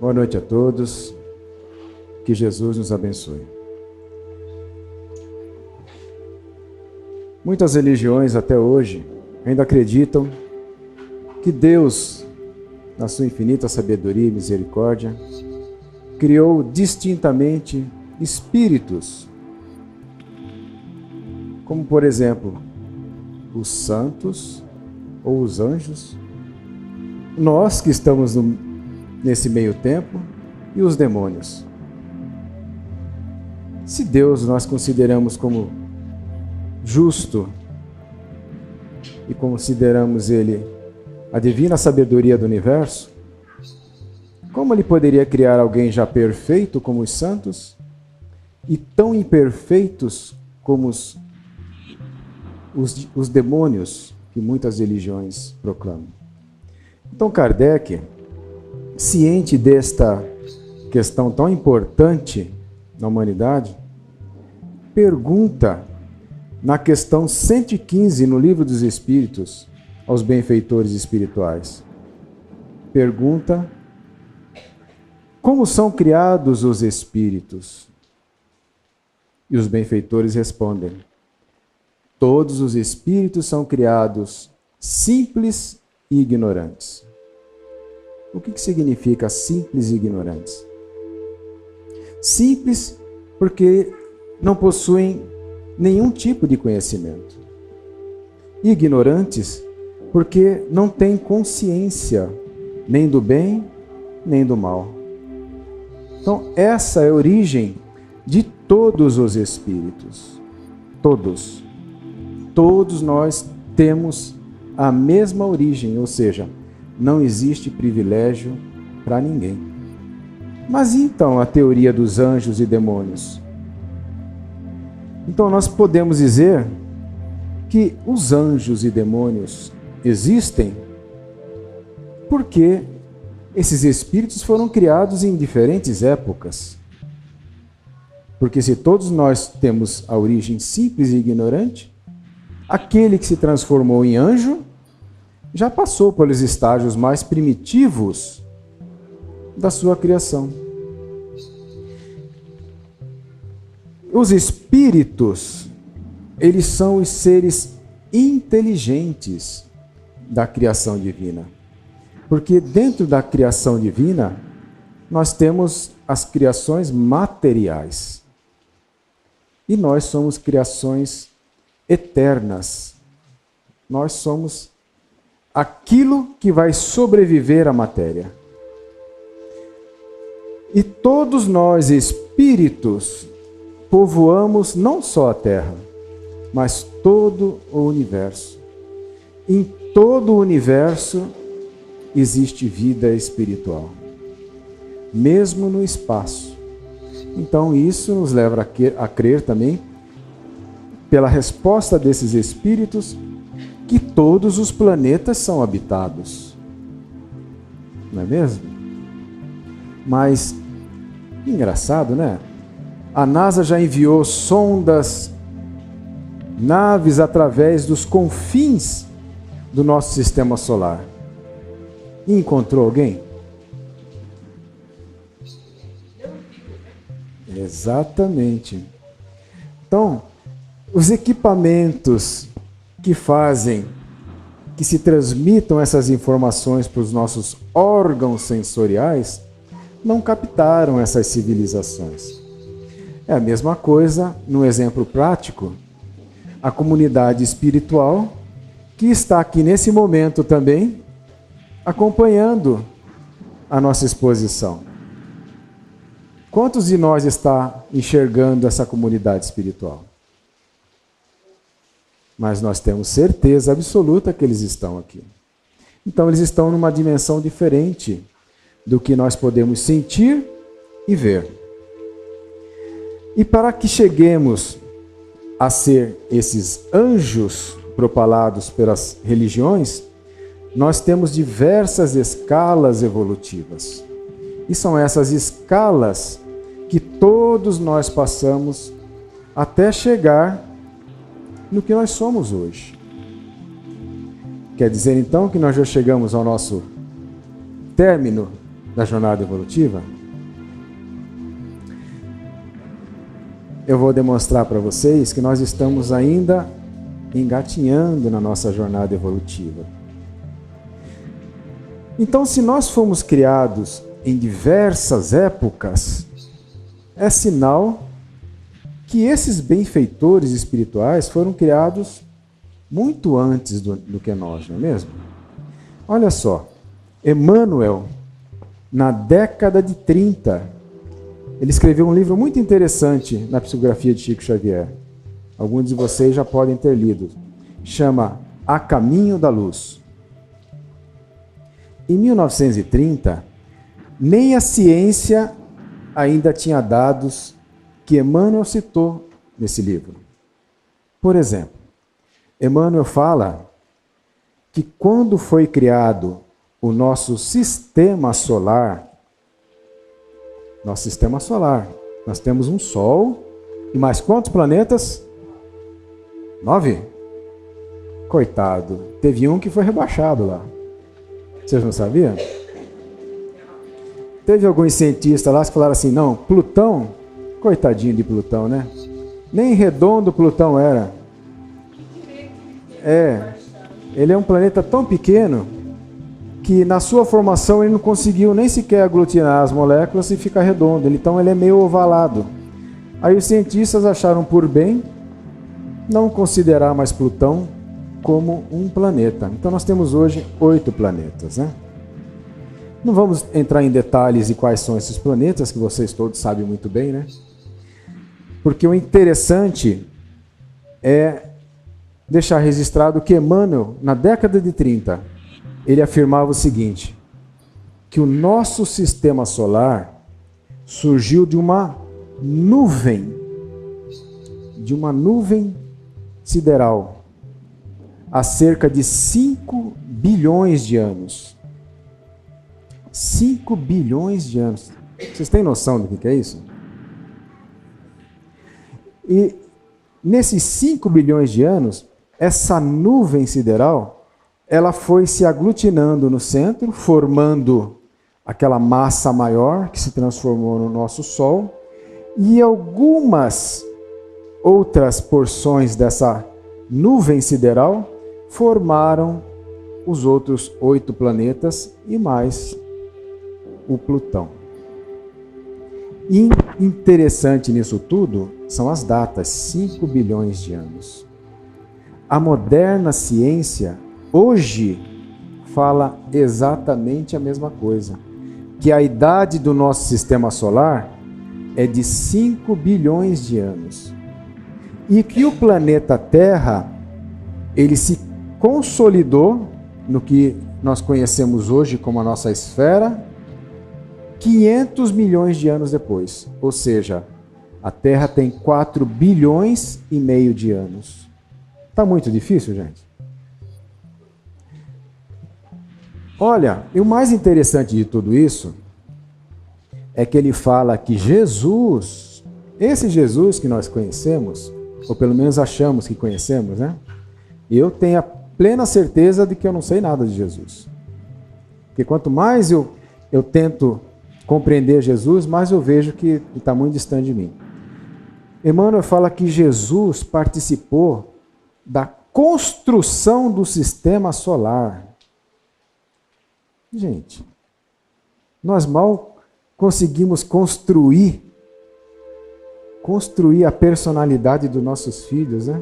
Boa noite a todos. Que Jesus nos abençoe. Muitas religiões até hoje ainda acreditam que Deus, na sua infinita sabedoria e misericórdia, criou distintamente espíritos, como por exemplo, os santos ou os anjos, nós que estamos nesse meio tempo e os demônios. Se Deus nós consideramos como justo e consideramos Ele a divina sabedoria do universo, como Ele poderia criar alguém já perfeito como os santos e tão imperfeitos como os demônios que muitas religiões proclamam? Então Kardec, ciente desta questão tão importante na humanidade, pergunta na questão 115 no Livro dos Espíritos aos benfeitores espirituais. Pergunta: como são criados os espíritos? E os benfeitores respondem: todos os espíritos são criados simples e ignorantes. O que significa simples e ignorantes? Simples porque não possuem nenhum tipo de conhecimento. Ignorantes porque não têm consciência nem do bem nem do mal. Então, essa é a origem de todos os espíritos. Todos. Todos nós temos a mesma origem, ou seja, não existe privilégio para ninguém. Mas então a teoria dos anjos e demônios? Então nós podemos dizer que os anjos e demônios existem porque esses espíritos foram criados em diferentes épocas. Porque se todos nós temos a origem simples e ignorante, aquele que se transformou em anjo já passou pelos estágios mais primitivos da sua criação. Os espíritos, eles são os seres inteligentes da criação divina. Porque dentro da criação divina, nós temos as criações materiais. E nós somos criações eternas. Nós somos aquilo que vai sobreviver à matéria. E todos nós, espíritos, povoamos não só a Terra, mas todo o universo. Em todo o universo existe vida espiritual, mesmo no espaço. Então isso nos leva a crer também, pela resposta desses espíritos, que todos os planetas são habitados. Não é mesmo? Mas, engraçado, né? A NASA já enviou sondas, naves através dos confins do nosso sistema solar. E encontrou alguém? Exatamente. Então, os equipamentos que fazem que se transmitam essas informações para os nossos órgãos sensoriais não captaram essas civilizações. É a mesma coisa, no exemplo prático, a comunidade espiritual que está aqui nesse momento também acompanhando a nossa exposição. Quantos de nós está enxergando essa comunidade espiritual? Mas nós temos certeza absoluta que eles estão aqui. Então eles estão numa dimensão diferente do que nós podemos sentir e ver. E para que cheguemos a ser esses anjos propalados pelas religiões, nós temos diversas escalas evolutivas. E são essas escalas que todos nós passamos até chegar no que nós somos hoje. Quer dizer então que nós já chegamos ao nosso término da jornada evolutiva? Eu vou demonstrar para vocês que nós estamos ainda engatinhando na nossa jornada evolutiva. Então, se nós fomos criados em diversas épocas, é sinal que esses benfeitores espirituais foram criados muito antes do que nós, não é mesmo? Olha só, Emmanuel, na década de 30, ele escreveu um livro muito interessante na psicografia de Chico Xavier. Alguns de vocês já podem ter lido. Chama A Caminho da Luz. Em 1930, nem a ciência ainda tinha dados que Emmanuel citou nesse livro. Por exemplo, Emmanuel fala que quando foi criado o nosso sistema solar, nós temos um Sol e mais quantos planetas? 9? Coitado, teve um que foi rebaixado lá. Vocês não sabiam? Teve alguns cientistas lá que falaram assim, não, Plutão, coitadinho de Plutão, né? Nem redondo Plutão era. Ele é um planeta tão pequeno que na sua formação ele não conseguiu nem sequer aglutinar as moléculas e ficar redondo. Então ele é meio ovalado. Aí os cientistas acharam por bem não considerar mais Plutão como um planeta. Então nós temos hoje 8 planetas, né? Não vamos entrar em detalhes de quais são esses planetas, que vocês todos sabem muito bem, né? Porque o interessante é deixar registrado que Emmanuel, na década de 30, ele afirmava o seguinte, que o nosso sistema solar surgiu de uma nuvem sideral, há cerca de 5 bilhões de anos. 5 bilhões de anos. Vocês têm noção do que é isso? E nesses 5 bilhões de anos, essa nuvem sideral, ela foi se aglutinando no centro, formando aquela massa maior que se transformou no nosso Sol, e algumas outras porções dessa nuvem sideral formaram os outros 8 planetas e mais o Plutão. E interessante nisso tudo são as datas, 5 bilhões de anos. A moderna ciência hoje fala exatamente a mesma coisa, que a idade do nosso sistema solar é de 5 bilhões de anos. E que o planeta Terra, ele se consolidou no que nós conhecemos hoje como a nossa esfera, 500 milhões de anos depois. Ou seja, a Terra tem 4 bilhões e meio de anos. Está muito difícil, gente? Olha, e o mais interessante de tudo isso é que ele fala que Jesus, esse Jesus que nós conhecemos, ou pelo menos achamos que conhecemos, né? Eu tenho a plena certeza de que eu não sei nada de Jesus. Porque quanto mais eu tento compreender Jesus, mais eu vejo que ele está muito distante de mim. Emmanuel fala que Jesus participou da construção do sistema solar. Gente, nós mal conseguimos construir a personalidade dos nossos filhos, né?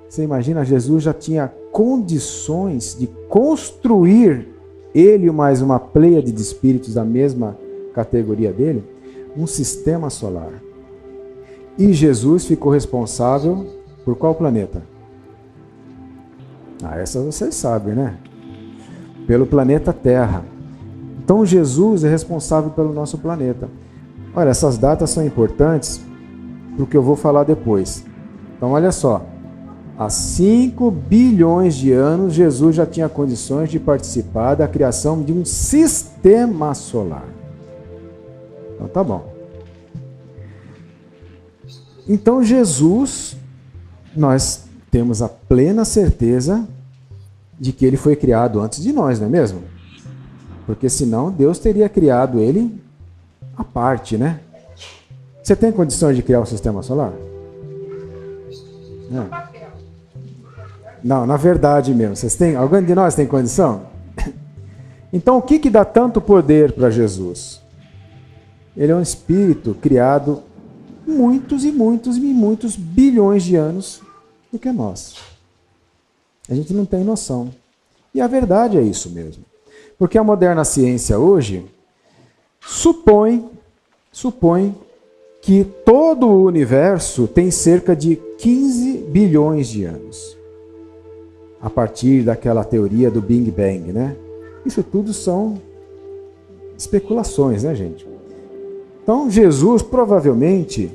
Você imagina, Jesus já tinha condições de construir, ele e mais uma pleiade de espíritos da mesma categoria dele, um sistema solar. E Jesus ficou responsável por qual planeta? Essa vocês sabem, né? Pelo planeta Terra. Então Jesus é responsável pelo nosso planeta. Olha, essas datas são importantes para o que eu vou falar depois. Então olha só, há 5 bilhões de anos Jesus já tinha condições de participar da criação de um sistema solar. Então tá bom. Então Jesus, nós temos a plena certeza de que ele foi criado antes de nós, não é mesmo? Porque senão Deus teria criado ele à parte, né? Você tem condições de criar um sistema solar? Não. Não, na verdade mesmo. Vocês têm? Alguém de nós tem condição? Então, o que dá tanto poder para Jesus? Ele é um espírito criado muitos e muitos e muitos bilhões de anos do que nós. A gente não tem noção. E a verdade é isso mesmo. Porque a moderna ciência hoje supõe que todo o universo tem cerca de 15 bilhões de anos. A partir daquela teoria do Big Bang, né? Isso tudo são especulações, né, gente? Então, Jesus provavelmente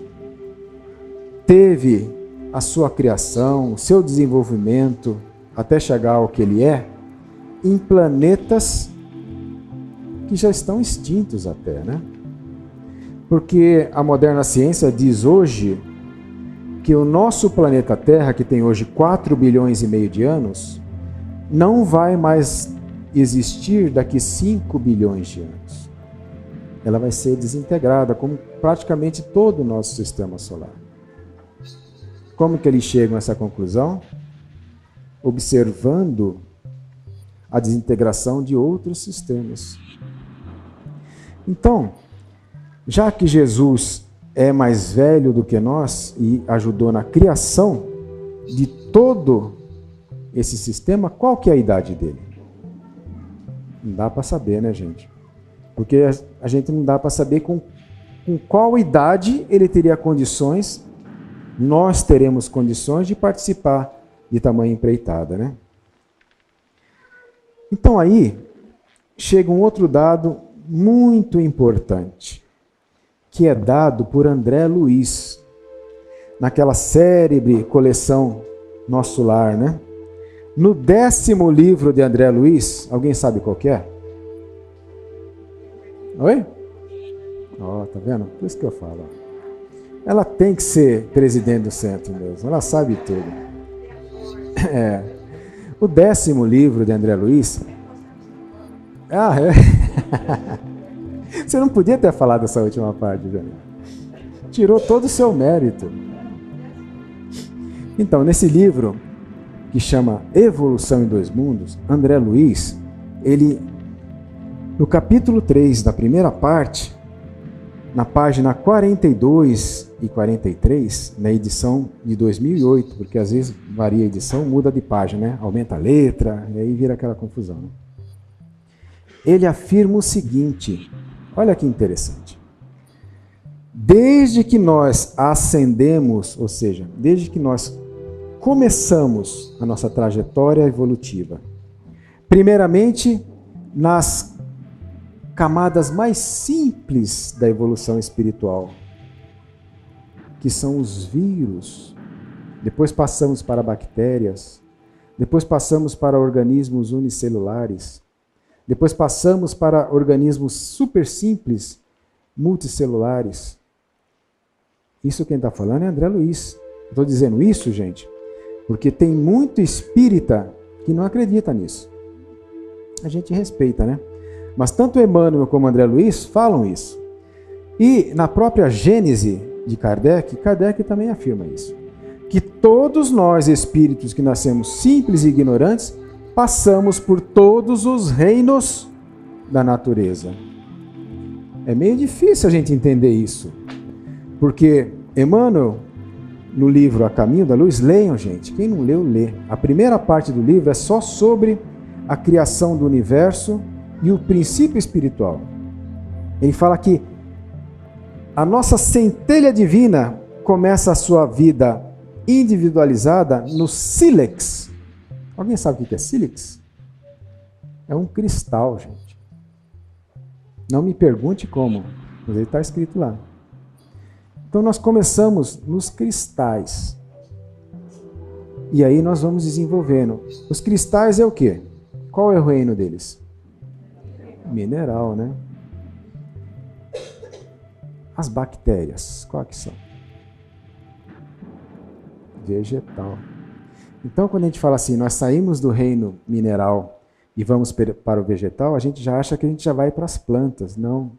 teve a sua criação, o seu desenvolvimento, até chegar ao que ele é, em planetas que já estão extintos até, né? Porque a moderna ciência diz hoje que o nosso planeta Terra, que tem hoje 4 bilhões e meio de anos, não vai mais existir daqui 5 bilhões de anos. Ela vai ser desintegrada, como praticamente todo o nosso sistema solar. Como que eles chegam a essa conclusão? Observando a desintegração de outros sistemas. Então, já que Jesus é mais velho do que nós e ajudou na criação de todo esse sistema, qual que é a idade dele? Não dá para saber, né, gente? Porque a gente não dá para saber com qual idade ele teria condições, nós teremos condições de participar de tamanha empreitada, né? Então aí chega um outro dado muito importante, que é dado por André Luiz, naquela célebre coleção Nosso Lar, né? No 10º livro de André Luiz, alguém sabe qual que é? Oi? Ó, tá vendo? Por isso que eu falo. Ela tem que ser presidente do centro mesmo, ela sabe tudo. É. O 10º livro de André Luiz... Ah, é? Você não podia ter falado essa última parte, velho. Tirou todo o seu mérito. Então, nesse livro, que chama Evolução em Dois Mundos, André Luiz, ele, no capítulo 3, da primeira parte, na página 42 e 43, na edição de 2008, porque às vezes varia a edição, muda de página, né? Aumenta a letra, e aí vira aquela confusão, né? Ele afirma o seguinte, olha que interessante. Desde que nós ascendemos, ou seja, desde que nós começamos a nossa trajetória evolutiva, primeiramente nas camadas mais simples da evolução espiritual, que são os vírus, depois passamos para bactérias, depois passamos para organismos unicelulares, depois passamos para organismos super simples, multicelulares. Isso quem está falando é André Luiz. Estou dizendo isso, gente, porque tem muito espírita que não acredita nisso. A gente respeita, né? Mas tanto Emmanuel como André Luiz falam isso. E na própria Gênese de Kardec, Kardec também afirma isso. Que todos nós, espíritos que nascemos simples e ignorantes, passamos por todos os reinos da natureza. É meio difícil a gente entender isso. Porque Emmanuel, no livro A Caminho da Luz, leiam, gente. Quem não leu, lê. A primeira parte do livro é só sobre a criação do universo e o princípio espiritual. Ele fala que a nossa centelha divina começa a sua vida individualizada no sílex. Alguém sabe o que é sílex? É um cristal, gente. Não me pergunte como, mas ele está escrito lá. Então nós começamos nos cristais. E aí nós vamos desenvolvendo. Os cristais é o quê? Qual é o reino deles? Mineral, né? As bactérias, qual que são? Vegetal. Então, quando a gente fala assim, nós saímos do reino mineral e vamos para o vegetal, a gente já acha que a gente já vai para as plantas. Não.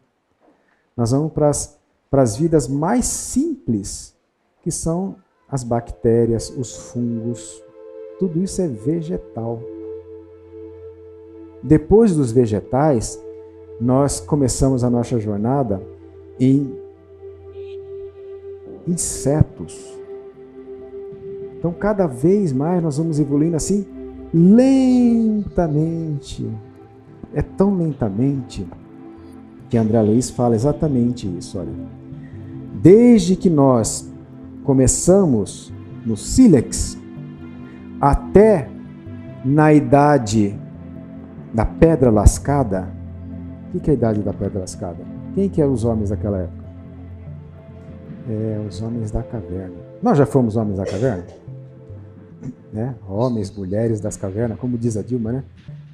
Nós vamos para as vidas mais simples, que são as bactérias, os fungos. Tudo isso é vegetal. Depois dos vegetais, nós começamos a nossa jornada em insetos. Então, cada vez mais nós vamos evoluindo assim, lentamente. É tão lentamente que André Luiz fala exatamente isso. Olha, desde que nós começamos no sílex até na idade da pedra lascada. O que é a idade da pedra lascada? Quem que eram os homens daquela época? Os homens da caverna. Nós já fomos homens da caverna? Né? Homens, mulheres das cavernas, como diz a Dilma, né?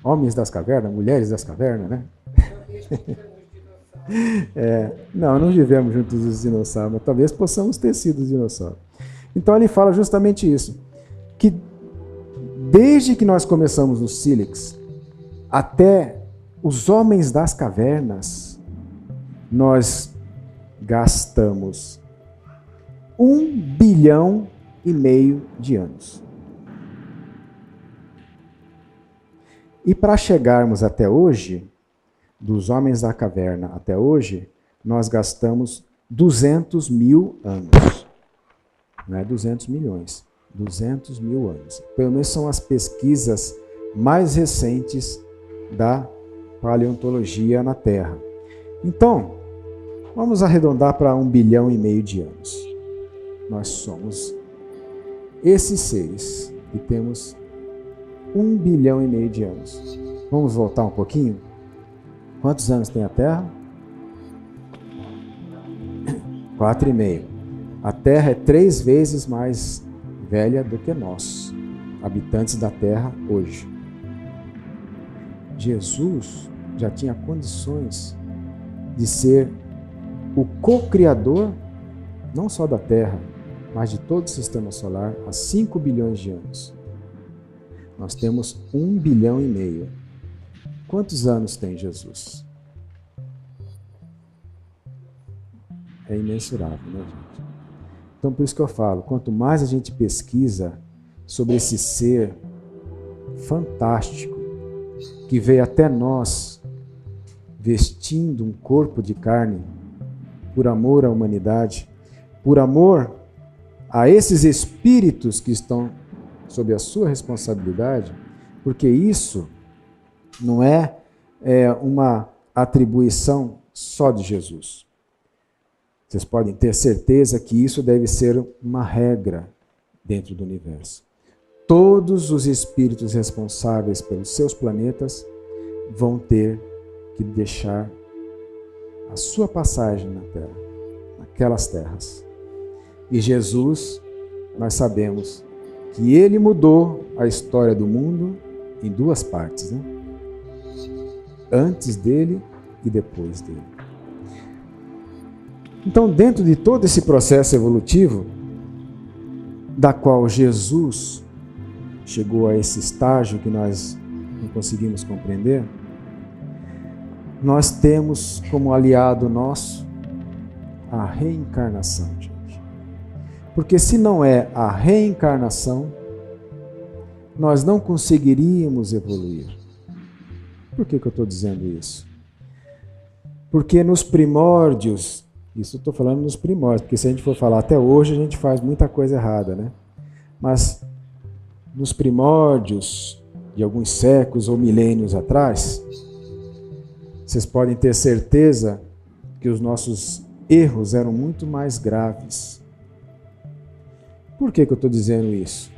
Homens das cavernas, mulheres das cavernas, né? Não vivemos juntos dos dinossauros, mas talvez possamos ter sido os dinossauros. Então ele fala justamente isso, que desde que nós começamos no sílex até os homens das cavernas, nós gastamos 1,5 bilhão de anos. E para chegarmos até hoje, dos homens da caverna até hoje, nós gastamos 200 mil anos. Não é 200 milhões, 200 mil anos. Pelo menos são as pesquisas mais recentes da paleontologia na Terra. Então, vamos arredondar para 1,5 bilhão de anos. Nós somos esses seres e temos 1,5 bilhão de anos. Vamos voltar um pouquinho? Quantos anos tem a Terra? 4,5. A Terra é 3 vezes mais velha do que nós, habitantes da Terra hoje. Jesus já tinha condições de ser o co-criador, não só da Terra, mas de todo o sistema solar há 5 bilhões de anos. Nós temos 1,5 bilhão. Quantos anos tem Jesus? É imensurável, né, gente? Então, por isso que eu falo, quanto mais a gente pesquisa sobre esse ser fantástico, que veio até nós, vestindo um corpo de carne, por amor à humanidade, por amor a esses espíritos que estão sob a sua responsabilidade, porque isso não é uma atribuição só de Jesus. Vocês podem ter certeza que isso deve ser uma regra dentro do universo. Todos os espíritos responsáveis pelos seus planetas vão ter que deixar a sua passagem na Terra, naquelas terras. E Jesus, nós sabemos que ele mudou a história do mundo em 2 partes, né? Antes dele e depois dele. Então, dentro de todo esse processo evolutivo, da qual Jesus chegou a esse estágio que nós não conseguimos compreender, nós temos como aliado nosso a reencarnação, gente. Porque se não é a reencarnação, nós não conseguiríamos evoluir. Por que eu estou dizendo isso? Porque nos primórdios, isso eu estou falando nos primórdios, porque se a gente for falar até hoje, a gente faz muita coisa errada, né? Mas nos primórdios de alguns séculos ou milênios atrás, vocês podem ter certeza que os nossos erros eram muito mais graves. Por que eu estou dizendo isso?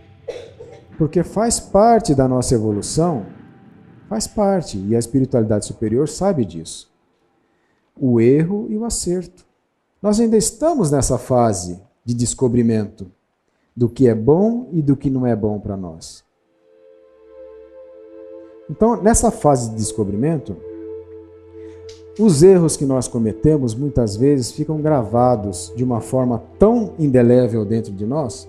Porque faz parte da nossa evolução, faz parte, e a espiritualidade superior sabe disso. O erro e o acerto. Nós ainda estamos nessa fase de descobrimento do que é bom e do que não é bom para nós. Então, nessa fase de descobrimento, os erros que nós cometemos muitas vezes ficam gravados de uma forma tão indelével dentro de nós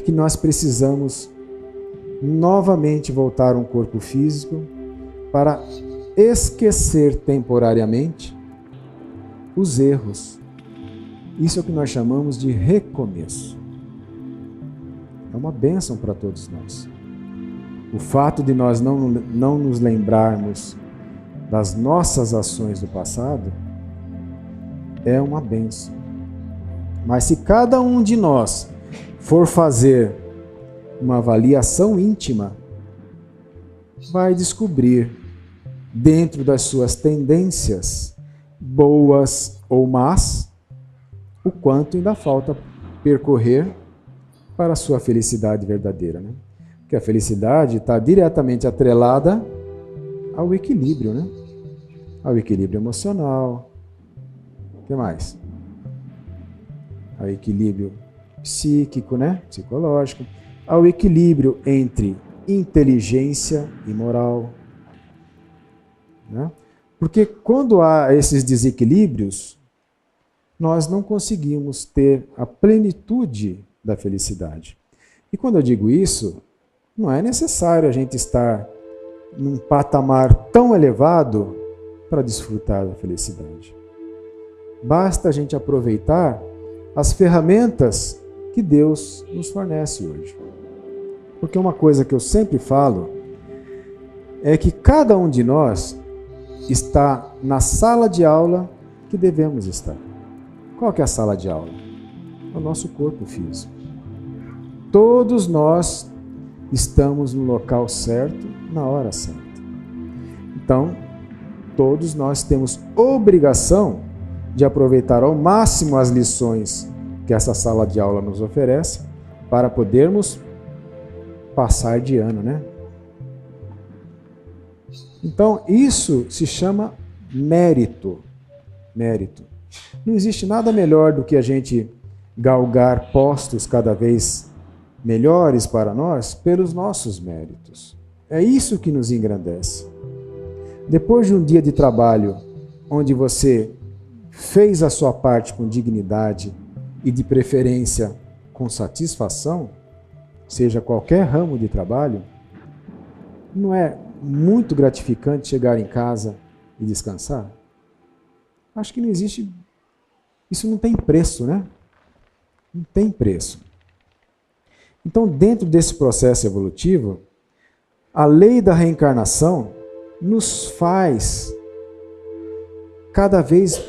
que nós precisamos novamente voltar a um corpo físico para esquecer temporariamente os erros. Isso é o que nós chamamos de recomeço. É uma bênção para todos nós. O fato de nós não nos lembrarmos das nossas ações do passado é uma bênção. Mas se cada um de nós for fazer uma avaliação íntima, vai descobrir, dentro das suas tendências, boas ou más, o quanto ainda falta percorrer para a sua felicidade verdadeira, né? Porque a felicidade está diretamente atrelada ao equilíbrio, né? Ao equilíbrio emocional. O que mais? Ao equilíbrio psíquico, né? Psicológico. Ao equilíbrio entre inteligência e moral, né? Porque quando há esses desequilíbrios, nós não conseguimos ter a plenitude da felicidade. E quando eu digo isso, não é necessário a gente estar num patamar tão elevado para desfrutar da felicidade. Basta a gente aproveitar as ferramentas que Deus nos fornece hoje. Porque uma coisa que eu sempre falo é que cada um de nós está na sala de aula que devemos estar. Qual que é a sala de aula? O nosso corpo físico. Todos nós estamos no local certo, na hora certa. Então, todos nós temos obrigação de aproveitar ao máximo as lições que essa sala de aula nos oferece para podermos passar de ano, né? Então, isso se chama mérito. Mérito. Não existe nada melhor do que a gente galgar postos cada vez melhores para nós pelos nossos méritos. É isso que nos engrandece. Depois de um dia de trabalho onde você fez a sua parte com dignidade e de preferência com satisfação, seja qualquer ramo de trabalho, não é muito gratificante chegar em casa e descansar? Acho que não existe, isso não tem preço, né? Não tem preço. Então, dentro desse processo evolutivo, a lei da reencarnação nos faz cada vez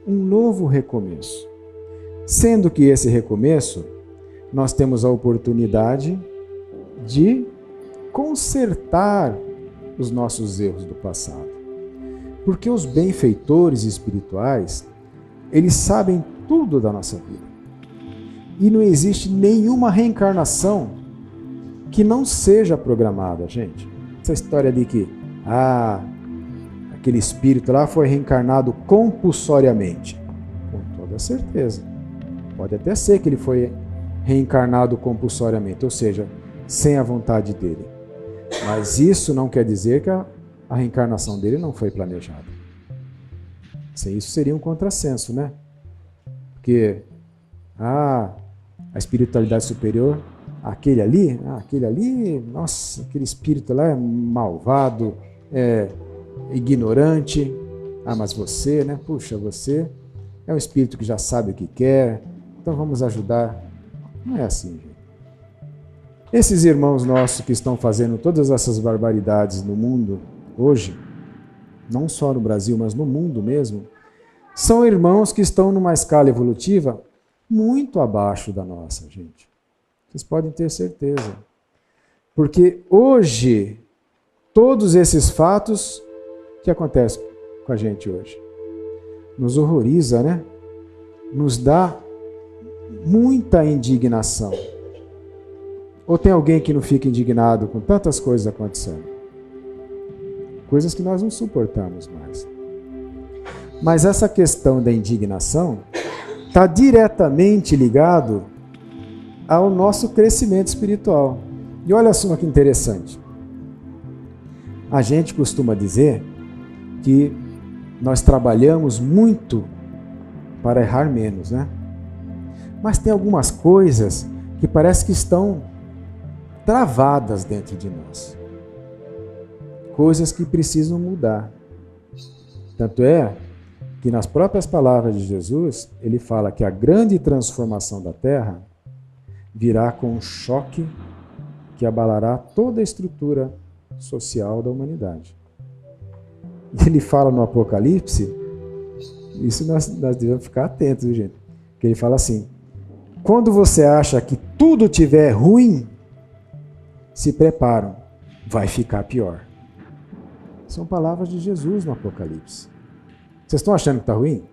um novo recomeço. Sendo que esse recomeço, nós temos a oportunidade de consertar os nossos erros do passado. Porque os benfeitores espirituais, eles sabem tudo da nossa vida. E não existe nenhuma reencarnação que não seja programada, gente. Essa história de que, aquele espírito lá foi reencarnado compulsoriamente. Com toda certeza. Pode até ser que ele foi reencarnado compulsoriamente, ou seja, sem a vontade dele. Mas isso não quer dizer que a reencarnação dele não foi planejada. Isso seria um contrassenso, né? Porque, a espiritualidade superior, aquele ali, nossa, aquele espírito lá é malvado, é ignorante. Mas você, né? Puxa, você é um espírito que já sabe o que quer, então vamos ajudar. Não é assim, gente. Esses irmãos nossos que estão fazendo todas essas barbaridades no mundo hoje, não só no Brasil, mas no mundo mesmo, são irmãos que estão numa escala evolutiva muito abaixo da nossa, gente. Vocês podem ter certeza. Porque hoje, todos esses fatos que acontecem com a gente hoje, nos horroriza, né? Nos dá muita indignação. Ou tem alguém que não fica indignado com tantas coisas acontecendo? Coisas que nós não suportamos mais. Mas essa questão da indignação está diretamente ligado ao nosso crescimento espiritual. E olha só que interessante. A gente costuma dizer que nós trabalhamos muito para errar menos, né? Mas tem algumas coisas que parece que estão travadas dentro de nós. Coisas que precisam mudar. Tanto é que nas próprias palavras de Jesus, ele fala que a grande transformação da Terra virá com um choque que abalará toda a estrutura social da humanidade. Ele fala no Apocalipse, isso nós devemos ficar atentos, gente, que ele fala assim, quando você acha que tudo estiver ruim, se preparam, vai ficar pior. São palavras de Jesus no Apocalipse. Vocês estão achando que está ruim?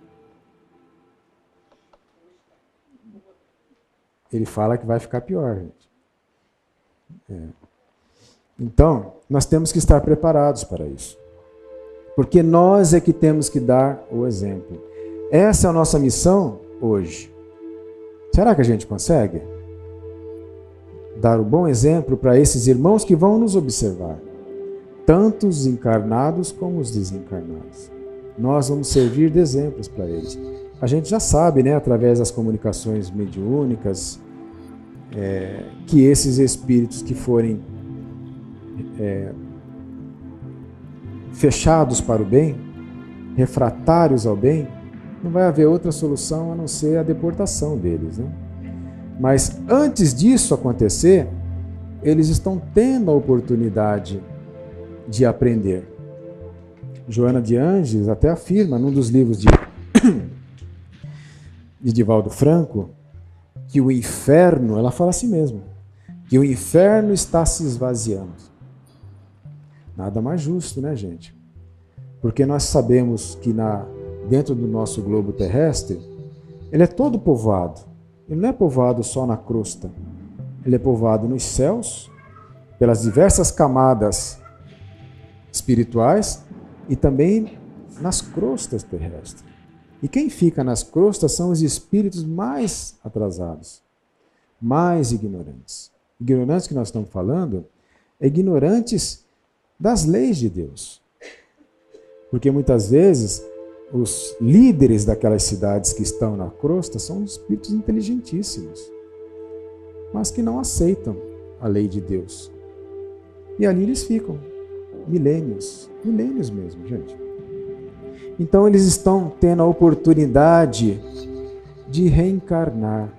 Ele fala que vai ficar pior, gente. Então, nós temos que estar preparados para isso. Porque nós é que temos que dar o exemplo. Essa é a nossa missão hoje. Será que a gente consegue dar o bom exemplo para esses irmãos que vão nos observar? Tanto os encarnados como os desencarnados. Nós vamos servir de exemplos para eles. A gente já sabe, né, através das comunicações mediúnicas, que esses espíritos que forem fechados para o bem, refratários ao bem, não vai haver outra solução a não ser a deportação deles, né? Mas antes disso acontecer, eles estão tendo a oportunidade de aprender. Joana de Ângeles até afirma, num dos livros de Divaldo Franco, que o inferno, ela fala assim mesmo, que o inferno está se esvaziando. Nada mais justo, né, gente? Porque nós sabemos que dentro do nosso globo terrestre, ele é todo povoado. Ele não é povoado só na crosta. Ele é povoado nos céus, pelas diversas camadas espirituais e também nas crostas terrestres. E quem fica nas crostas são os espíritos mais atrasados, mais ignorantes. Ignorantes que nós estamos falando é ignorantes das leis de Deus. Porque muitas vezes os líderes daquelas cidades que estão na crosta são espíritos inteligentíssimos, mas que não aceitam a lei de Deus. E ali eles ficam milênios mesmo, gente. Então eles estão tendo a oportunidade de reencarnar,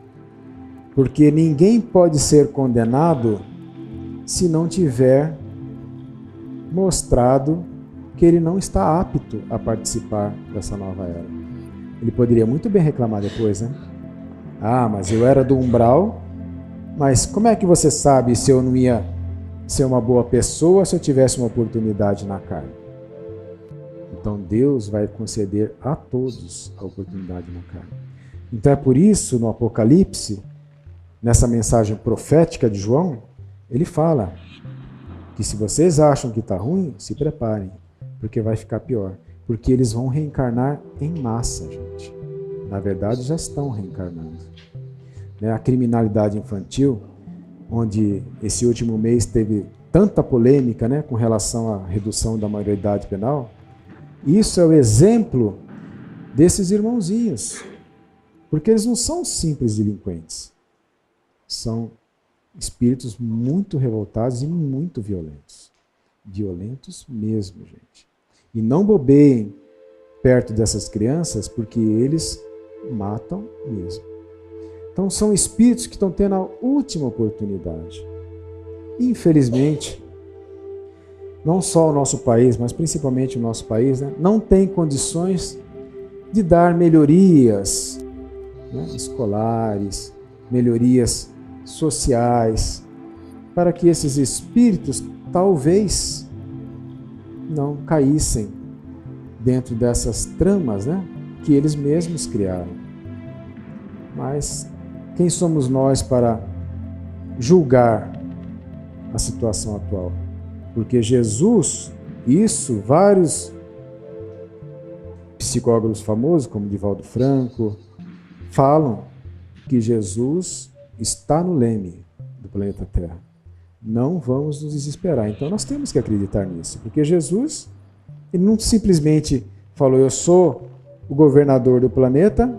porque ninguém pode ser condenado se não tiver mostrado que ele não está apto a participar dessa nova era. Ele poderia muito bem reclamar depois, né? Ah, mas eu era do umbral, mas como é que você sabe se eu não ia ser uma boa pessoa se eu tivesse uma oportunidade na carne? Então Deus vai conceder a todos a oportunidade na carne. Então é por isso, no Apocalipse, nessa mensagem profética de João, ele fala que se vocês acham que está ruim, se preparem, porque vai ficar pior. Porque eles vão reencarnar em massa, gente. Na verdade, já estão reencarnando. A criminalidade infantil, onde esse último mês teve tanta polêmica, né, com relação à redução da maioridade penal, isso é o exemplo desses irmãozinhos. Porque eles não são simples delinquentes. São espíritos muito revoltados e muito violentos. Violentos mesmo, gente. E não bobeiem perto dessas crianças, porque eles matam mesmo. Então são espíritos que estão tendo a última oportunidade. Infelizmente, não só o nosso país, mas principalmente o nosso país, né, não tem condições de dar melhorias, né, escolares, melhorias sociais, para que esses espíritos talvez não caíssem dentro dessas tramas, né, que eles mesmos criaram. Mas quem somos nós para julgar a situação atual? Porque Jesus, vários psicólogos famosos, como Divaldo Franco, falam que Jesus está no leme do planeta Terra. Não vamos nos desesperar. Então nós temos que acreditar nisso. Porque Jesus, ele não simplesmente falou, eu sou o governador do planeta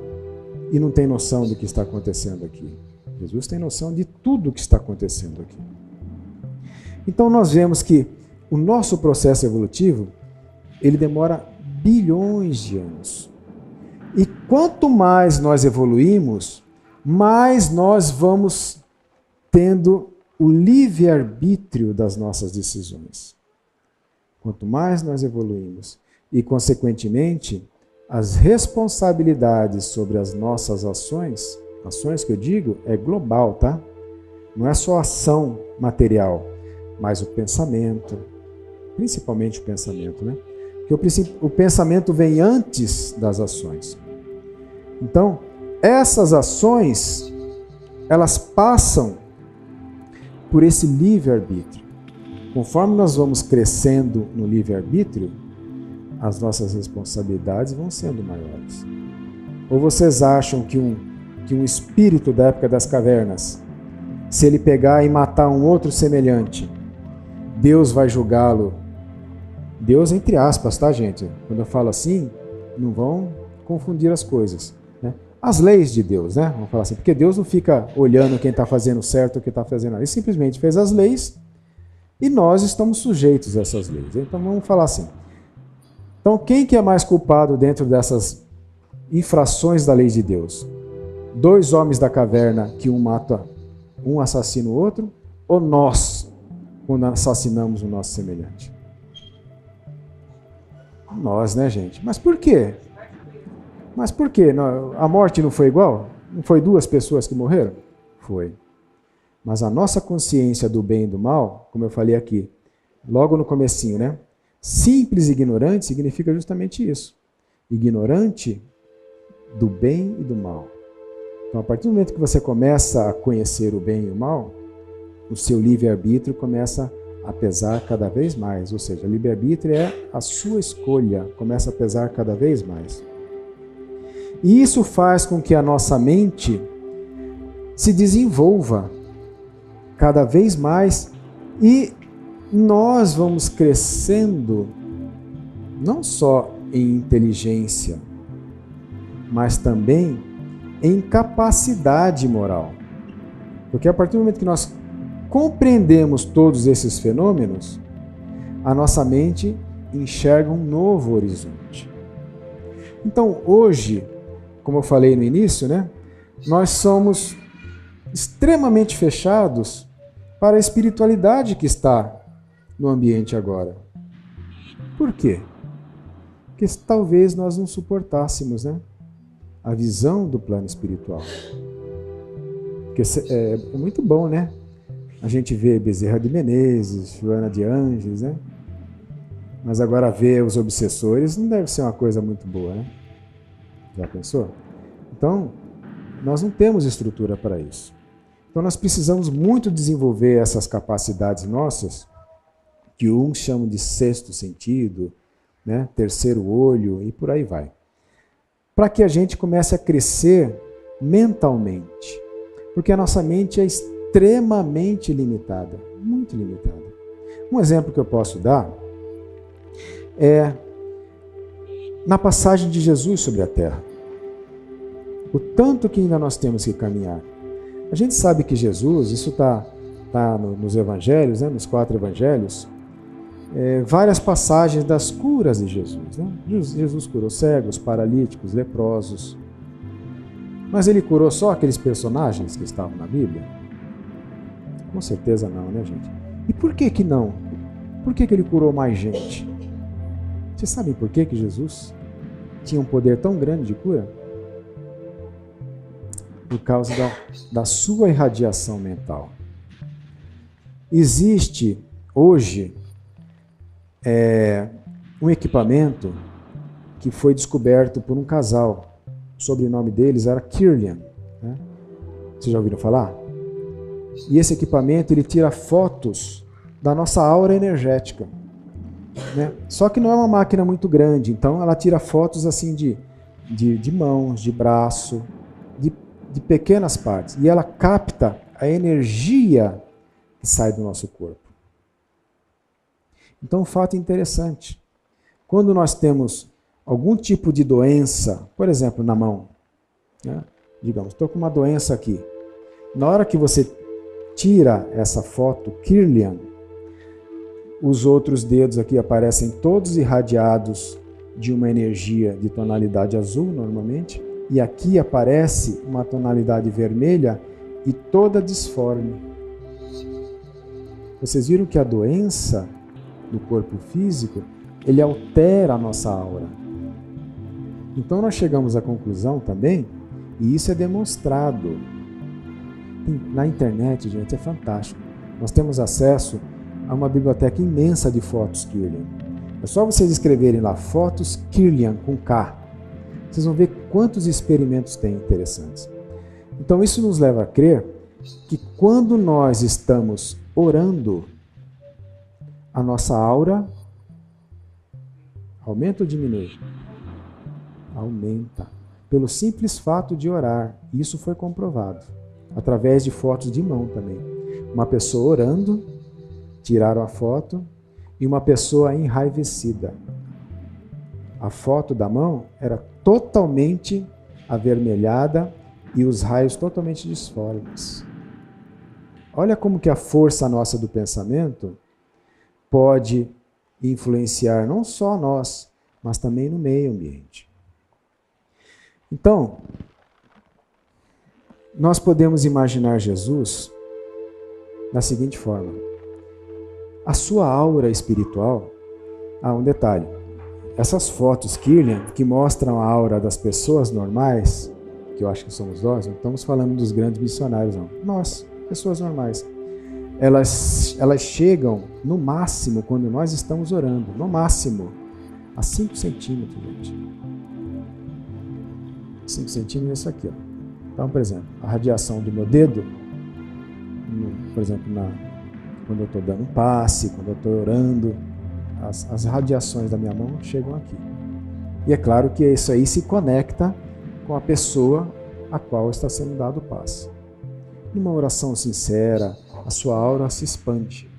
e não tem noção do que está acontecendo aqui. Jesus tem noção de tudo o que está acontecendo aqui. Então nós vemos que o nosso processo evolutivo, ele demora bilhões de anos. E quanto mais nós evoluímos, mais nós vamos tendo o livre-arbítrio das nossas decisões. Quanto mais nós evoluímos e, consequentemente, as responsabilidades sobre as nossas ações que eu digo, é global, tá? Não é só ação material, mas o pensamento, principalmente o pensamento, né? Porque o pensamento vem antes das ações. Então, essas ações, elas passam por esse livre-arbítrio. Conforme nós vamos crescendo no livre-arbítrio, as nossas responsabilidades vão sendo maiores. Ou vocês acham que um espírito da época das cavernas, se ele pegar e matar um outro semelhante, Deus vai julgá-lo? Deus entre aspas, tá, gente? Quando eu falo assim, não vão confundir as coisas, né? As leis de Deus, né? Vamos falar assim, porque Deus não fica olhando quem está fazendo certo ou quem está fazendo errado. Ele simplesmente fez as leis e nós estamos sujeitos a essas leis. Então vamos falar assim. Então quem que é mais culpado dentro dessas infrações da lei de Deus? 2 homens da caverna que um mata, um assassina o outro, ou nós, quando assassinamos o nosso semelhante? Nós, né, gente? Mas por quê? Mas por quê? A morte não foi igual? Não foi 2 pessoas que morreram? Foi. Mas a nossa consciência do bem e do mal, como eu falei aqui, logo no comecinho, né? Simples e ignorante significa justamente isso. Ignorante do bem e do mal. Então, a partir do momento que você começa a conhecer o bem e o mal, o seu livre-arbítrio começa a pesar cada vez mais. Ou seja, o livre-arbítrio é a sua escolha, começa a pesar cada vez mais. E isso faz com que a nossa mente se desenvolva cada vez mais e nós vamos crescendo não só em inteligência, mas também em capacidade moral. Porque a partir do momento que nós compreendemos todos esses fenômenos, a nossa mente enxerga um novo horizonte. Então, hoje, como eu falei no início, né, nós somos extremamente fechados para a espiritualidade que está no ambiente agora. Por quê? Porque talvez nós não suportássemos, né, a visão do plano espiritual. Porque é muito bom, né? A gente vê Bezerra de Menezes, Joana de Ângeles, né? Mas agora ver os obsessores não deve ser uma coisa muito boa, né? Já pensou? Então, nós não temos estrutura para isso. Então, nós precisamos muito desenvolver essas capacidades nossas, que uns chamam de 6º sentido, né? 3º olho e por aí vai. Para que a gente comece a crescer mentalmente. Porque a nossa mente é extremamente limitada, muito limitada. Um exemplo que eu posso dar é na passagem de Jesus sobre a terra. O tanto que ainda nós temos que caminhar. A gente sabe que Jesus, isso está nos evangelhos, né, nos 4 evangelhos, várias passagens das curas de Jesus. Né? Jesus curou cegos, paralíticos, leprosos. Mas ele curou só aqueles personagens que estavam na Bíblia? Com certeza não, né, gente? E por que não? Por que ele curou mais gente? Vocês sabem por que Jesus tinha um poder tão grande de cura? Por causa da sua irradiação mental. Existe hoje um equipamento que foi descoberto por um casal. O sobrenome deles era Kirlian. Né? Vocês já ouviram falar? E esse equipamento ele tira fotos da nossa aura energética. Né? Só que não é uma máquina muito grande, então ela tira fotos assim de mãos, de braço, de pequenas partes. E ela capta a energia que sai do nosso corpo. Então, um fato interessante. Quando nós temos algum tipo de doença, por exemplo, na mão, né? Digamos, estou com uma doença aqui. Na hora que você tira essa foto Kirlian, Os outros dedos aqui aparecem todos irradiados de uma energia de tonalidade azul, normalmente. E aqui aparece uma tonalidade vermelha e toda disforme. Vocês viram que a doença do corpo físico, ele altera a nossa aura. Então nós chegamos à conclusão também, e isso é demonstrado na internet, gente, é fantástico. Nós temos acesso a uma biblioteca imensa de fotos Kirlian. É só vocês escreverem lá, fotos Kirlian com K. Vocês vão ver quantos experimentos tem interessantes. Então isso nos leva a crer que quando nós estamos orando, a nossa aura aumenta ou diminui? Aumenta. Pelo simples fato de orar. Isso foi comprovado. Através de fotos de mão também. Uma pessoa orando, tiraram a foto, e uma pessoa enraivecida. A foto da mão era totalmente avermelhada e os raios totalmente disformes. Olha como que a força nossa do pensamento pode influenciar não só nós, mas também no meio ambiente. Então, nós podemos imaginar Jesus da seguinte forma. A sua aura espiritual... um detalhe. Essas fotos Kirlian, que mostram a aura das pessoas normais, que eu acho que somos nós, não estamos falando dos grandes missionários, não. Nós, pessoas normais. Elas chegam, no máximo, quando nós estamos orando, no máximo, a 5 centímetros, gente. 5 centímetros é isso aqui, ó. Então, por exemplo, a radiação do meu dedo, por exemplo, quando eu estou dando um passe, quando eu estou orando, as radiações da minha mão chegam aqui. E é claro que isso aí se conecta com a pessoa a qual está sendo dado o passe. Numa oração sincera, a sua aura se expande.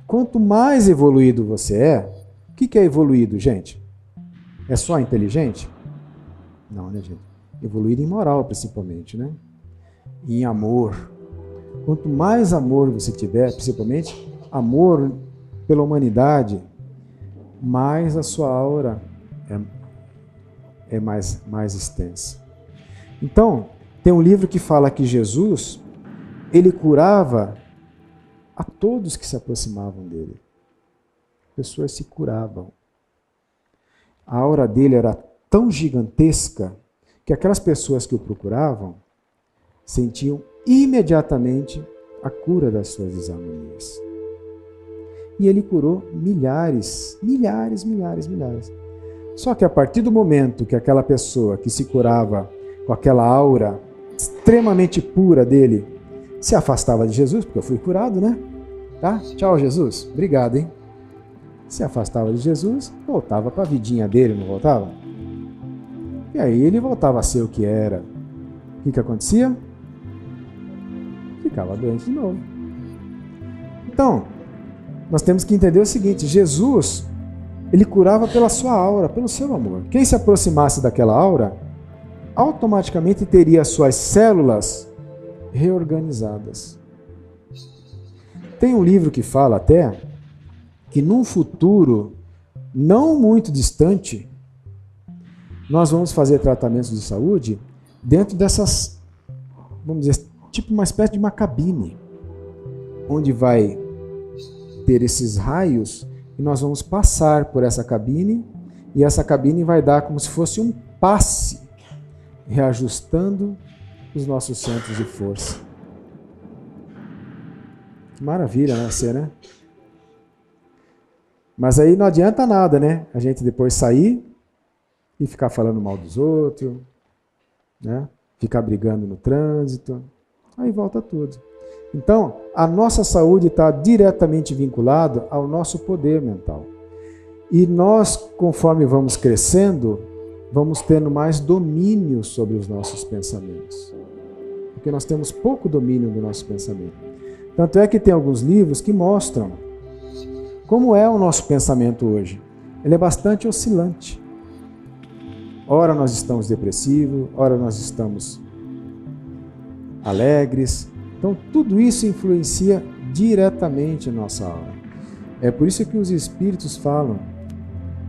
Quanto mais evoluído você é, o que é evoluído, gente? É só inteligente? Não, né, gente? Evoluído em moral, principalmente, né? Em amor. Quanto mais amor você tiver, principalmente amor pela humanidade, mais a sua aura é mais extensa. Então, tem um livro que fala que Jesus, ele curava a todos que se aproximavam dele. Pessoas se curavam. A aura dele era tão gigantesca que aquelas pessoas que o procuravam sentiam imediatamente a cura das suas desarmonias. E ele curou milhares. Só que a partir do momento que aquela pessoa que se curava com aquela aura extremamente pura dele se afastava de Jesus, porque eu fui curado, né? Tá? Tchau, Jesus. Obrigado, hein? Se afastava de Jesus, voltava para a vidinha dele, não voltava? E aí ele voltava a ser o que era. O que acontecia? Ficava doente de novo. Então, nós temos que entender o seguinte, Jesus, ele curava pela sua aura, pelo seu amor. Quem se aproximasse daquela aura, automaticamente teria as suas células reorganizadas. Tem um livro que fala até que num futuro não muito distante, nós vamos fazer tratamentos de saúde dentro dessas, vamos dizer, tipo uma espécie de uma cabine, onde vai ter esses raios e nós vamos passar por essa cabine e essa cabine vai dar como se fosse um passe, reajustando os nossos centros de força. Que maravilha, né? Mas aí não adianta nada, né? A gente depois sair e ficar falando mal dos outros, né? Ficar brigando no trânsito, aí volta tudo. Então, a nossa saúde está diretamente vinculada ao nosso poder mental. E nós, conforme vamos crescendo, vamos tendo mais domínio sobre os nossos pensamentos. Porque nós temos pouco domínio do nosso pensamento. Tanto é que tem alguns livros que mostram como é o nosso pensamento hoje. Ele é bastante oscilante. Ora nós estamos depressivos, ora nós estamos alegres. Então tudo isso influencia diretamente a nossa aura. É por isso que os espíritos falam,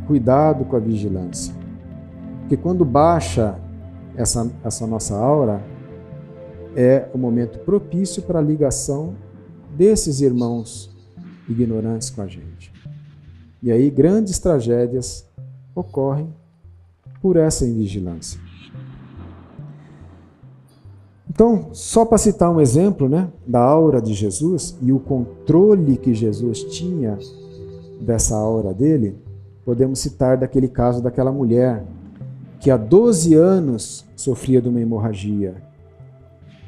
cuidado com a vigilância. Porque quando baixa essa nossa aura, é o momento propício para a ligação desses irmãos ignorantes com a gente. E aí grandes tragédias ocorrem por essa invigilância. Então, só para citar um exemplo, né, da aura de Jesus e o controle que Jesus tinha dessa aura dele, podemos citar daquele caso daquela mulher que há 12 anos sofria de uma hemorragia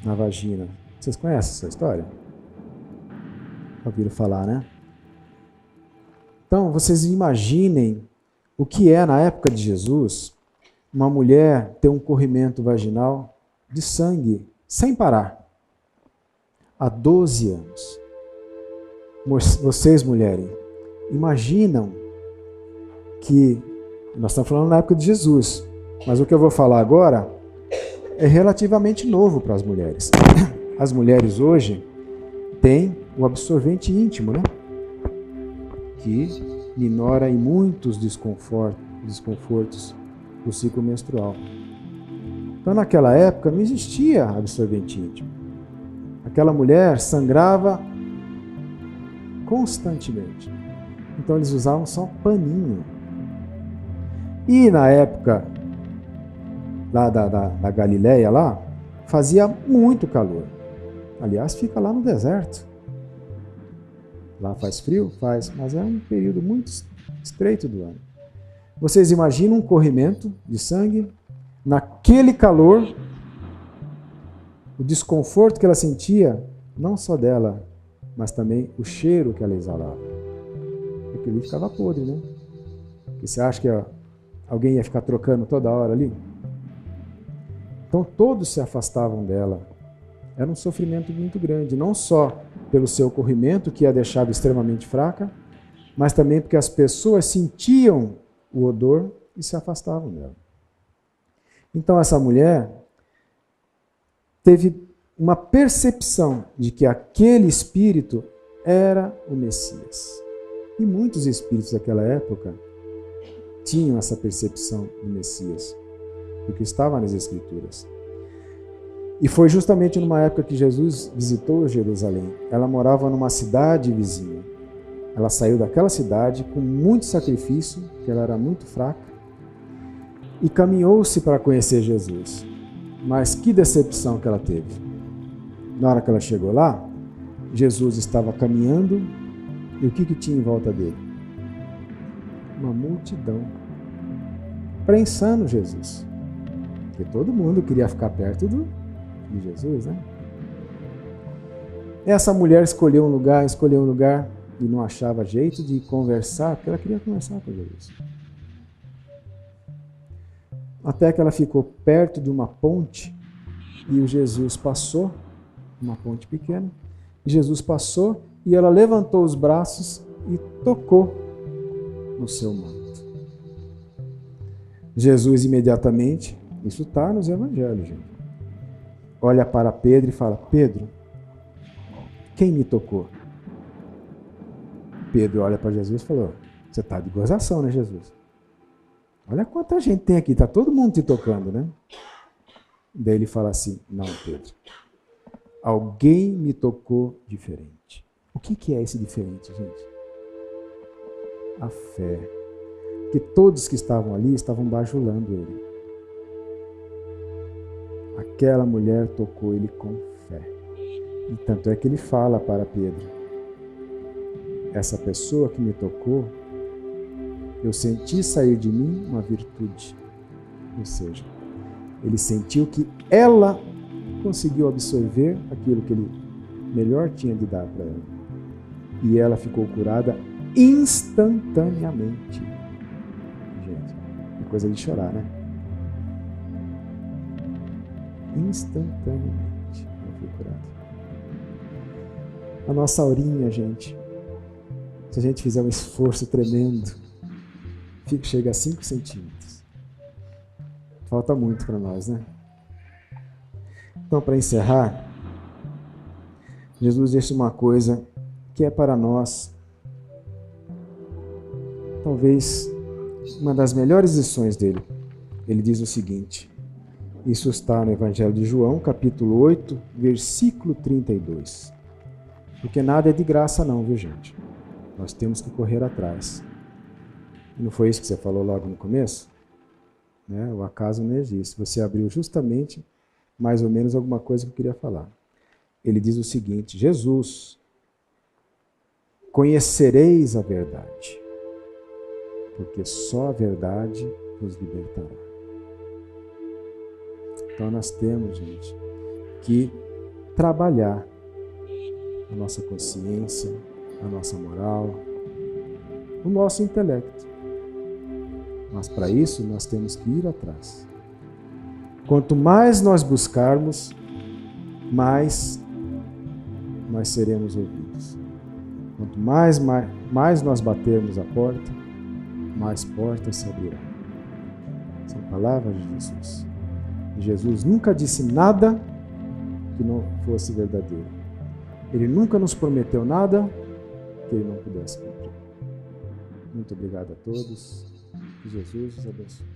na vagina. Vocês conhecem essa história? Ouviram falar, né? Então, vocês imaginem o que é, na época de Jesus, uma mulher ter um corrimento vaginal de sangue sem parar. Há 12 anos. Vocês, mulheres, imaginam que, nós estamos falando na época de Jesus, mas o que eu vou falar agora é relativamente novo para as mulheres. As mulheres hoje têm o absorvente íntimo, né? Que minora em muitos desconfortos do ciclo menstrual. Então, naquela época, não existia absorvente íntimo. Aquela mulher sangrava constantemente. Então, eles usavam só paninho. E na época lá da Galileia, lá, fazia muito calor. Aliás, fica lá no deserto. Lá faz frio? Faz, mas é um período muito estreito do ano. Vocês imaginam um corrimento de sangue, naquele calor, o desconforto que ela sentia, não só dela, mas também o cheiro que ela exalava. Porque ali ficava podre, né? Porque você acha que alguém ia ficar trocando toda hora ali? Então todos se afastavam dela. Era um sofrimento muito grande, não só pelo seu corrimento, que a deixava extremamente fraca, mas também porque as pessoas sentiam o odor e se afastavam dela. Então essa mulher teve uma percepção de que aquele espírito era o Messias. E muitos espíritos daquela época tinham essa percepção do Messias, porque estava nas Escrituras. E foi justamente numa época que Jesus visitou Jerusalém. Ela morava numa cidade vizinha. Ela saiu daquela cidade com muito sacrifício, porque ela era muito fraca, e caminhou-se para conhecer Jesus. Mas que decepção que ela teve. Na hora que ela chegou lá, Jesus estava caminhando, e o que tinha em volta dele? Uma multidão, prensando Jesus. Porque todo mundo queria ficar perto de Jesus, né? Essa mulher escolheu um lugar e não achava jeito de conversar, porque ela queria conversar com Jesus. Até que ela ficou perto de uma ponte e o Jesus passou, uma ponte pequena, e Jesus passou e ela levantou os braços e tocou no seu manto. Jesus imediatamente, isso está nos evangelhos, gente, olha para Pedro e fala: Pedro, quem me tocou? Pedro olha para Jesus e falou: você está de gozação, né, Jesus? Olha quanta gente tem aqui, está todo mundo te tocando, né? Daí ele fala assim: não, Pedro, alguém me tocou diferente. O que é esse diferente, gente? A fé. Porque todos que estavam ali estavam bajulando ele. Aquela mulher tocou ele com fé. E tanto é que ele fala para Pedro: essa pessoa que me tocou, eu senti sair de mim uma virtude. Ou seja, ele sentiu que ela conseguiu absorver aquilo que ele melhor tinha de dar para ela. E ela ficou curada instantaneamente. Gente, é coisa de chorar, né? Instantaneamente ela foi curada. A nossa aurinha, gente, se a gente fizer um esforço tremendo, chega a 5 centímetros. Falta muito para nós, né? Então, para encerrar, Jesus deixa uma coisa que é para nós talvez uma das melhores lições dele. Ele diz o seguinte, isso está no Evangelho de João, capítulo 8, versículo 32. Porque nada é de graça não, viu gente? Nós temos que correr atrás. E não foi isso que você falou logo no começo? Né? O acaso não existe. Você abriu justamente mais ou menos alguma coisa que eu queria falar. Ele diz o seguinte, Jesus, conhecereis a verdade, porque só a verdade nos libertará. Então nós temos, gente, que trabalhar a nossa consciência, a nossa moral, o nosso intelecto. Mas para isso nós temos que ir atrás. Quanto mais nós buscarmos, mais nós seremos ouvidos. Quanto mais nós batermos a porta, mais portas se abrirão. São palavras de Jesus. E Jesus nunca disse nada que não fosse verdadeiro. Ele nunca nos prometeu nada que ele não pudesse cumprir. Muito obrigado a todos. Que Jesus os abençoe.